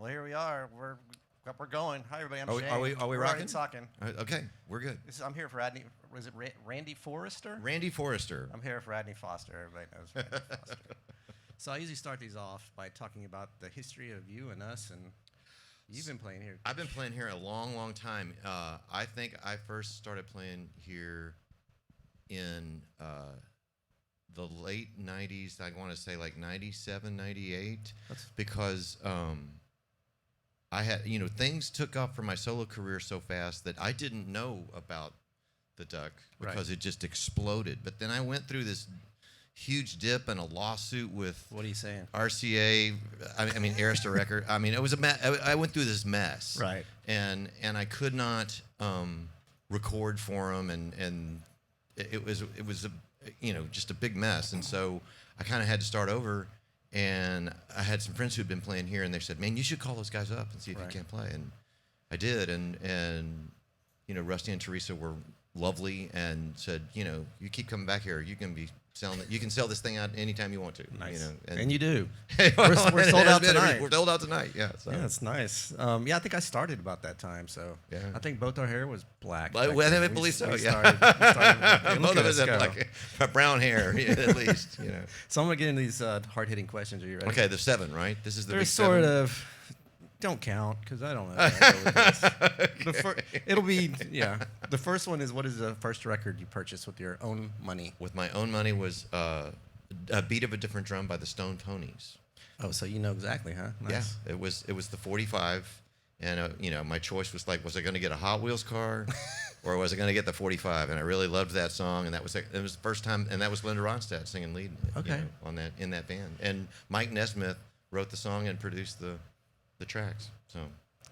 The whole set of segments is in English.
Well, here we are. We're going. Hi, everybody. I'm Are we- Shane. are we- are we We're already rocking? talking. Okay, we're good. I'm here for Radney. Was it Randy Forrester? Randy Forrester. I'm here for Radney Foster. Everybody knows Radney Foster. So I usually start these off by talking about the history of you and us, and you've been playing here. I've been playing here a long, long time. I think I first started playing here in the late 90s. I want to say like 97, 98, because I had, things took off for my solo career so fast that I didn't know about the Duck because it just exploded. But then I went through this huge dip and a lawsuit with What are you saying? RCA, I mean Arista Record. I mean, it was a mess. I went through this mess, Right. And I could not record for them, and it was just a big mess. And so I kind of had to start over. And I had some friends who'd been playing here, and they said, "Man, you should call those guys up and see if you can play." And I did, and Rusty and Teresa were lovely and said, "You keep coming back here. You can be selling it. You can sell this thing out anytime you want to." Nice. And And you do. We're sold out tonight. We're sold out tonight. Yeah. So. Yeah, that's nice. I think I started about that time, so Yeah. I think both our hair was black. Well, back then. I believe so. We Yeah. started Both of us had like brown hair, at least. So I'm gonna get into these hard-hitting questions. Are you ready? Okay, the 7, right? This is the They're big sort 7? of. Don't count because I don't know. How to go with this. It'll be The first one is, what is the first record you purchased with your own money? With my own money was A Beat of a Different Drum by the Stone Ponies. Oh, so you know exactly, huh? Nice. Yeah, it was the 45, and my choice was like, was I going to get a Hot Wheels car, or was I going to get the 45? And I really loved that song, and it was the first time, and that was Linda Ronstadt singing lead. Okay. In that band, and Mike Nesmith wrote the song and produced the tracks.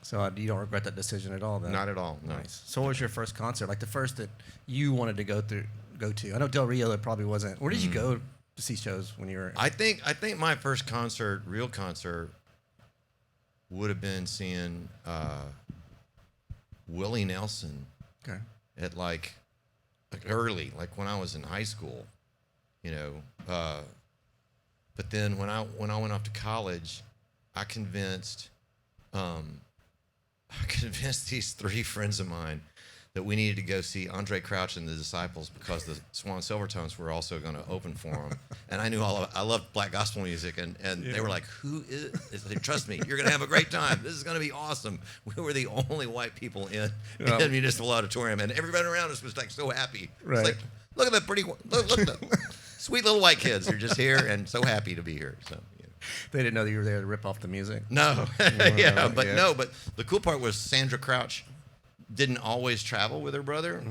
So you don't regret that decision at all, then? Not at all. No. Nice. So what was your first concert? Like the first that you wanted to go to? I know Del Rio, it probably wasn't. Where did you go to see shows when you were? I think my first real concert, would have been seeing Willie Nelson. Okay. At like early, like when I was in high school, But then when I went off to college, I convinced these 3 friends of mine that we needed to go see Andre Crouch and the Disciples because the Swan Silvertones were also going to open for them. And I knew I loved black gospel music, and they were like, "Who is?" They said, "Trust me, you're going to have a great time. This is going to be awesome." We were the only white people in the Municipal Auditorium, and everybody around us was like so happy. Right. It's like, look at that look at the sweet little white kids. They're just here and so happy to be here. So. They didn't know that you were there to rip off the music. No, but the cool part was Sandra Crouch didn't always travel with her brother,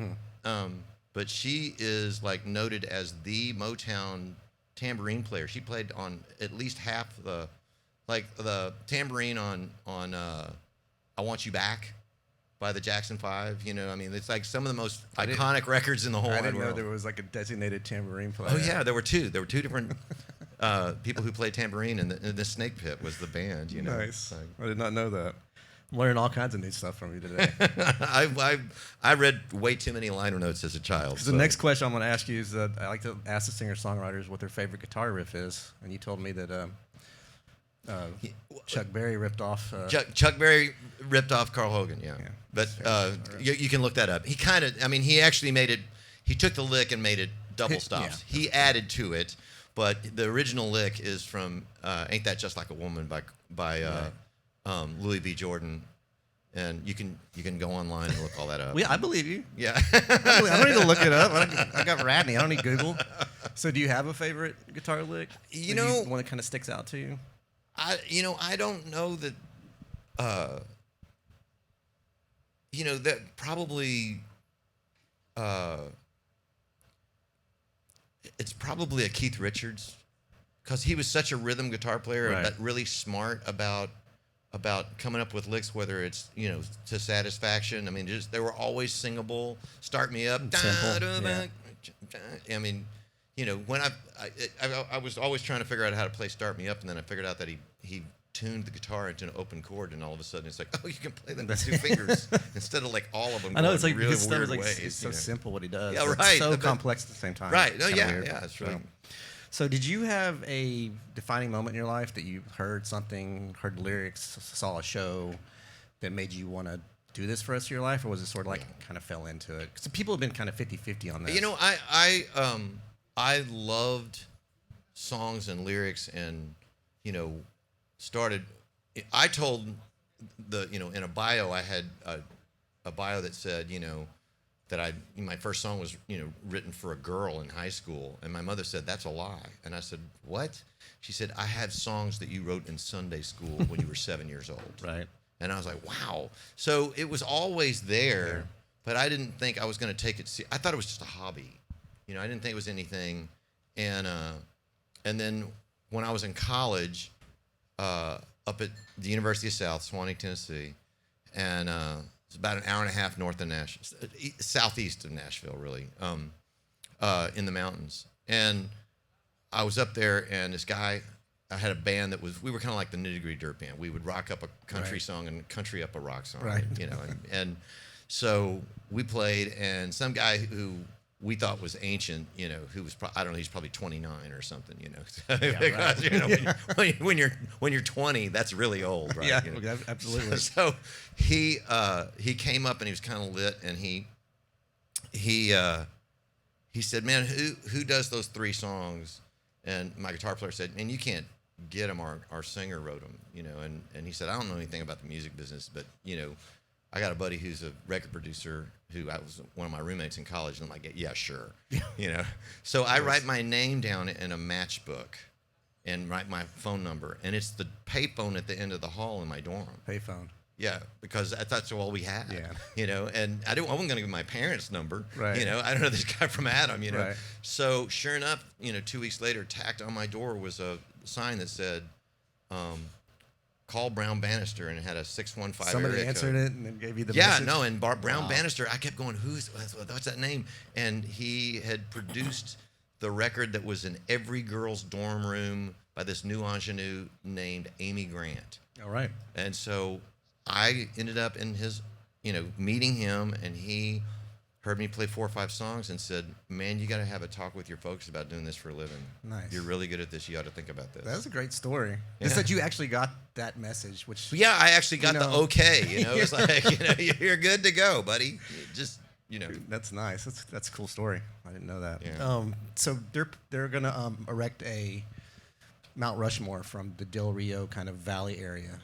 but she is like noted as the Motown tambourine player. She played on at least half the tambourine on "I Want You Back" by the Jackson 5. It's like some of the most iconic records in the whole I wide didn't know world. there was like a designated tambourine player. Oh yeah, there were 2. There were 2 different people who played tambourine, and the Snake Pit was the band. Nice. So. I did not know that. I'm learning all kinds of new stuff from you today. I read way too many liner notes as a child. The next question I'm going to ask you is that I like to ask the singer-songwriters what their favorite guitar riff is, and you told me that Chuck Berry ripped off. Chuck Berry ripped off Carl Hogan. Yeah. But you can look that up. He actually made it. He took the lick and made it double stops. Yeah. He added to it, but the original lick is from "Ain't That Just Like a Woman" by Louis B. Jordan, and you can go online and look all that up. I believe you. Yeah. I don't need to look it up. I got Radney. I don't need Google. So, do you have a favorite guitar lick? One that kind of sticks out to you. I don't know that. That probably. It's probably a Keith Richards, because he was such a rhythm guitar player, but really smart about coming up with licks, whether it's to satisfaction. They were always singable. Start Me Up. Simple. When I was always trying to figure out how to play Start Me Up, and then I figured out that he tuned the guitar into an open chord, and all of a sudden it's like, oh, you can play that with 2 fingers instead of like all of them. I know, it's like really his stuff weird is like ways. it's so simple what he does. Yeah, It's right. so complex at the same time. Right. No, It's kinda weird. that's right. So did you have a defining moment in your life that you heard something, heard lyrics, saw a show that made you want to do this for the rest of your life, or was it sort of like kind of fell into it? Because people have been kind of 50-50 on this. You know, I loved songs and lyrics, and started. I told in a bio I had a bio that said that my first song was written for a girl in high school, and my mother said that's a lie, and I said what? She said I have songs that you wrote in Sunday school when you were 7 years old. Right. And I was like, wow. So it was always there, but I didn't think I was going to take it. I thought it was just a hobby. I didn't think it was anything. And then when I was in college, up at the University of South, Swanee, Tennessee, and it's about an hour and a half north of Nashville, southeast of Nashville, really, in the mountains. And I was up there, and this guy, I had a band we were kind of like the Nitty Gritty Dirt Band. We would rock up a country song and country up a rock song, right? And so we played, and some guy who we thought was ancient, who was I don't know, he's probably 29 or something, because when you're 20, that's really old, right? Yeah, absolutely. So he came up and he was kind of lit, and he said, "Man, who does those 3 songs?" And my guitar player said, "Man, you can't get them. Our singer wrote them, And he said, "I don't know anything about the music business, but I got a buddy who's a record producer who I was one of my roommates in college." And I'm like, "Yeah, sure." So I write my name down in a matchbook and write my phone number, and it's the payphone at the end of the hall in my dorm. Payphone. Yeah, because that's all we had. Yeah. And I wasn't going to give my parents' number. Right. I don't know this guy from Adam. Right. So sure enough, 2 weeks later, tacked on my door was a sign that said, "Call Brown Bannister," and it had a 615. Somebody answered it and then gave you the message. message? And Brown Bannister. I kept going, what's that name? And he had produced the record that was in every girl's dorm room by this new ingenue named Amy Grant. All right. And so I ended up in his, meeting him, and he heard me play 4 or 5 songs and said, "Man, you got to have a talk with your folks about doing this for a living. Nice. You're really good at this. You ought to think about this." That's a great story. Just that you actually got that message, which... Yeah, I actually got the okay. It's like, you're good to go, buddy. Just, That's nice. That's a cool story. I didn't know that. Yeah. So they're gonna erect a Mount Rushmore from the Del Rio kind of valley area.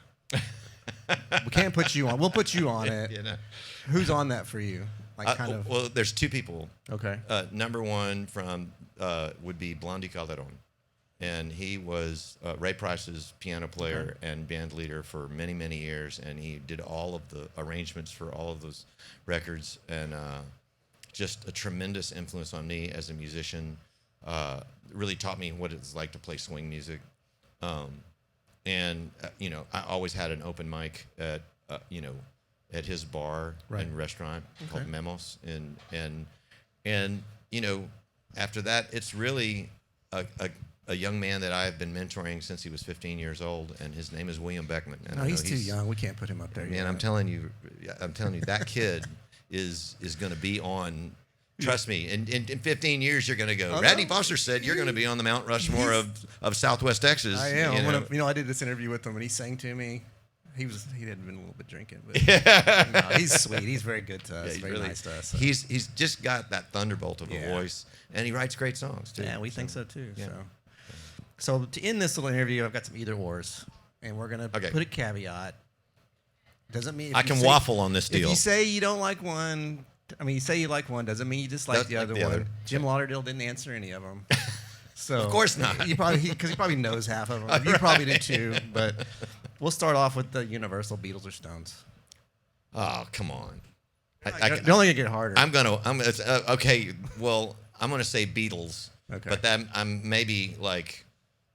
We can't put you on. We'll put you on it. Who's on that for you? Well, there's 2 people. Okay. Number one from would be Blondie Calderon, and he was Ray Price's piano player and band leader for many, many years, and he did all of the arrangements for all of those records, and just a tremendous influence on me as a musician. Really taught me what it's like to play swing music. And I always had an open mic at his bar and restaurant called Memos, and after that, it's really a young man that I've been mentoring since he was 15 years old, and his name is William Beckman. And no, he's too young. We can't put him up there. Man, I'm telling you, that kid is going to be on. Trust me, in 15 years, you're going to go. Radney Foster said you're going to be on the Mount Rushmore of Southwest Texas. I am. I did this interview with him, and he sang to me. He had been a little bit drinking, but he's sweet. He's very good to us. Yeah, he's very really nice to us. So. He's just got that thunderbolt of a voice, and he writes great songs too. Yeah, we think so too. Yeah. So to end this little interview, I've got some either ors, and we're gonna put a caveat. Doesn't mean I can waffle on this deal. If you say you don't like one. You say you like one, doesn't mean you dislike the other one. Jim Lauderdale didn't answer any of them. So of course not. Because he probably knows half of them. You probably do too. But we'll start off with the universal Beatles or Stones. Oh, come on. They're only gonna get harder. Okay. Well, I'm gonna say Beatles. Okay. But I'm maybe like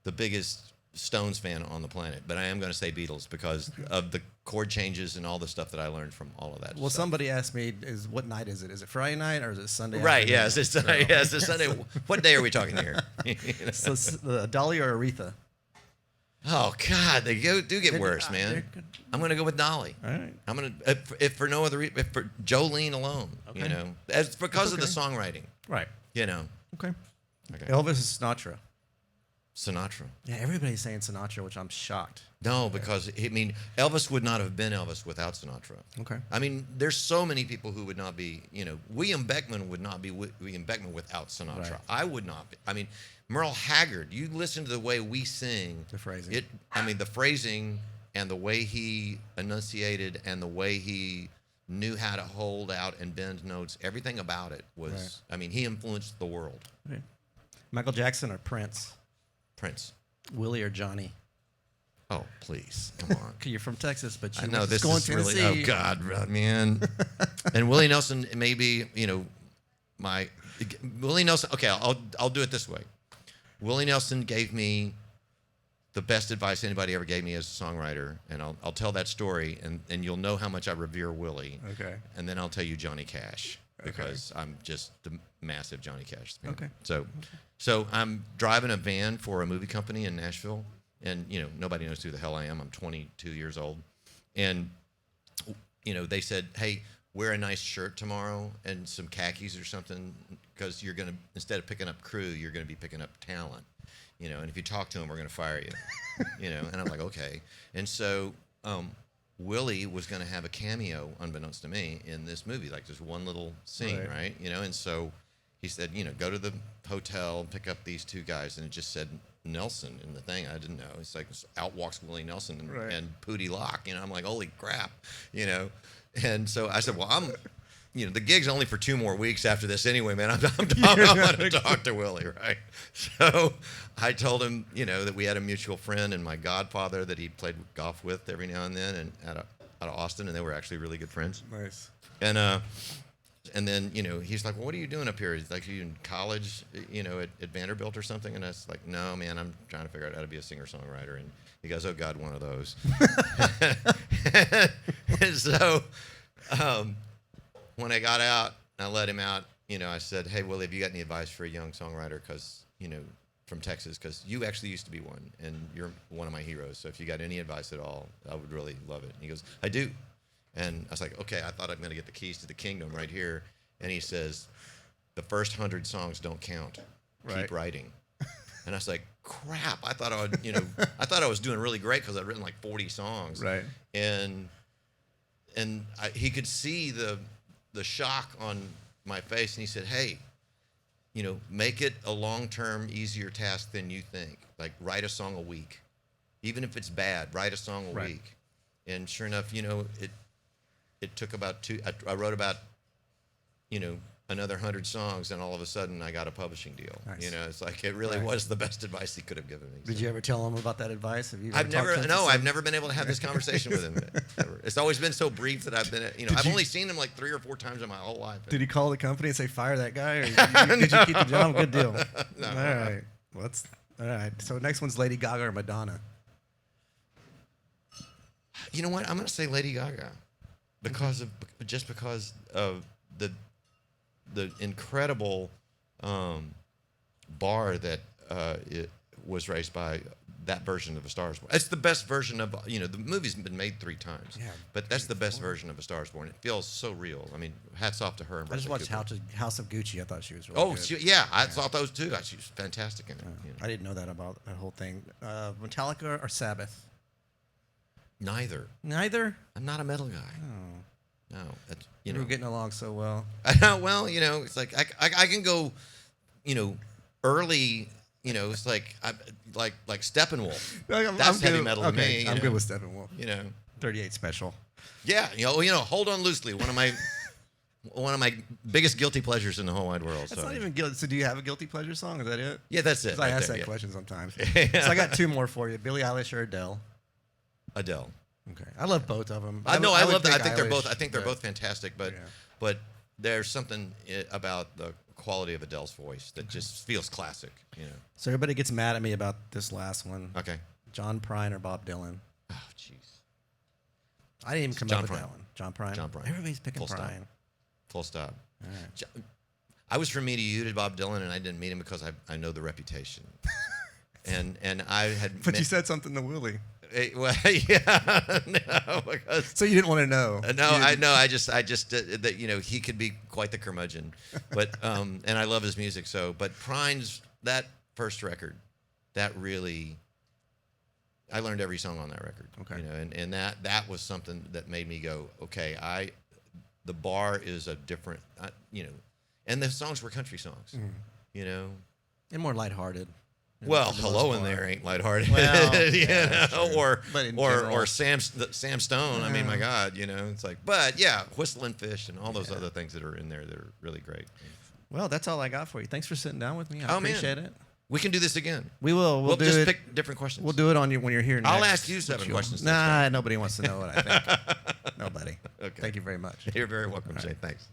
the biggest Stones fan on the planet, but I am going to say Beatles because of the chord changes and all the stuff that I learned from all of that. Well, somebody asked me, what night is it? Is it Friday night or is it Sunday? Right. Yeah. It's Sunday. What day are we talking here? So Dolly or Aretha? Oh God, they do get worse, man. I'm going to go with Dolly. All right. I'm going to if for no other reason, if for Jolene alone. Okay. It's because of the songwriting. Right. Okay. Elvis Sinatra. Sinatra. Yeah, everybody's saying Sinatra, which I'm shocked. No, because Elvis would not have been Elvis without Sinatra. Okay. I mean, there's so many people who would not be. William Beckman would not be William Beckman without Sinatra. Right. I would not be. I mean, Merle Haggard. You listen to the way we sing. The phrasing. The phrasing and the way he enunciated and the way he knew how to hold out and bend notes. Everything about it was. Right. I mean, he influenced the world. Right. Michael Jackson or Prince? Prince. Willie or Johnny? Oh, please, come on. You're from Texas, but I you know this going is Tennessee. really. Oh God, man. And Willie Nelson, maybe Willie Nelson. Okay, I'll do it this way. Willie Nelson gave me the best advice anybody ever gave me as a songwriter, and I'll tell that story, and you'll know how much I revere Willie. Okay. And then I'll tell you Johnny Cash because I'm just the massive Johnny Cash fan. Okay. So I'm driving a van for a movie company in Nashville. And, nobody knows who the hell I am. I'm 22 years old. And, they said, hey, wear a nice shirt tomorrow and some khakis or something because you're going to, instead of picking up crew, you're going to be picking up talent. And if you talk to them, we're going to fire you. And I'm like, okay. And so Willie was going to have a cameo, unbeknownst to me, in this movie, like just one little scene, right? And so he said, go to the hotel and pick up these two guys. And it just said Nelson in the thing. I didn't know. It's like out walks Willie Nelson and Pootie Locke. I'm like, holy crap, And so I said, well, I'm, the gig's only for 2 more weeks after this anyway, man. I'm going to talk to Willie, right? So I told him, that we had a mutual friend and my godfather that he played golf with every now and then, and out of Austin, and they were actually really good friends. Nice. And then, he's like, well, what are you doing up here? He's like, are you in college, at Vanderbilt or something? And I was like, no, man, I'm trying to figure out how to be a singer-songwriter. And he goes, oh, God, one of those. And so when I got out, I let him out, I said, hey, Willie, have you got any advice for a young songwriter? Because, from Texas, because you actually used to be one, and you're one of my heroes. So if you got any advice at all, I would really love it. And he goes, I do. And I was like, okay, I thought I'm going to get the keys to the kingdom right here. And he says, the first 100 songs don't count. Keep writing. And I was like, crap. I thought I was doing really great because I'd written like 40 songs. Right. And he could see the shock on my face. And he said, hey, make it a long-term, easier task than you think. Like, write a song a week. Even if it's bad, write a song a week. And sure enough, it took about I wrote about, another 100 songs, and all of a sudden I got a publishing deal. Nice. It's like it really was the best advice he could have given me. Did you ever tell him about that advice? Have you? I've never been able to have this conversation with him. Ever. It's always been so brief that I've been, I've only seen him like 3 or 4 times in my whole life. Did he call the company and say fire that guy, or did you keep the job? Good deal. No. All right. Well, all right. So next one's Lady Gaga or Madonna. You know what? I'm going to say Lady Gaga because of the incredible bar that it was raised by that version of A Star Is Born. It's the best version of, the movie's been made 3 times. Yeah, but that's the best version of A Star Is Born. It feels so real. I mean, hats off to her. And I just Bradley watched Cooper. House of Gucci. I thought she was really good. I thought those too. She was fantastic in it. I didn't know that about that whole thing. Metallica or Sabbath? Neither. Neither? I'm not a metal guy. Oh. No. That's, We were getting along so well. Well, it's like I can go, early. It's like Steppenwolf. That's heavy metal to me. I'm good with Steppenwolf. 38 Special. Yeah, Hold On Loosely. One of my biggest guilty pleasures in the whole wide world. That's not even guilty. So do you have a guilty pleasure song? Is that it? Yeah, that's it. I ask that question sometimes. So I got 2 more for you: Billie Eilish or Adele. Adele. Okay, I love both of them. I love that. I think Eilish, they're both fantastic, but there's something about the quality of Adele's voice that just feels classic. So everybody gets mad at me about this last one. Okay. John Prine or Bob Dylan? Oh, jeez. I didn't even come up with that one. John Prine. John Prine. Everybody's picking Prine. Full stop. All right. I was from Me to You to Bob Dylan, and I didn't meet him because I know the reputation. and I had. But you said something to Willie. Well, yeah, no, because. So you didn't want to know. No, I know. I just that he could be quite the curmudgeon, but and I love his music. So, but Prine's that first record that really, I learned every song on that record. Okay. You know, and that was something that made me go, okay, the bar is a different, you know, and the songs were country songs, you know. And more lighthearted. Well, Hello in There ain't lighthearted, Well, you know, But in or general. Sam Stone. I mean, my God, you know, it's like, but yeah, Whistling Fish and all those other things that are in there that are really great. Well, that's all I got for you. Thanks for sitting down with me. I Oh, man. appreciate it. We can do this again. We will. We'll do just it. pick different questions. We'll do it on you when you're here next. I'll ask you 7 questions next Nah, time. nobody wants to know what I think. Nobody. Okay. Thank you very much. You're very welcome, Jay. Thanks.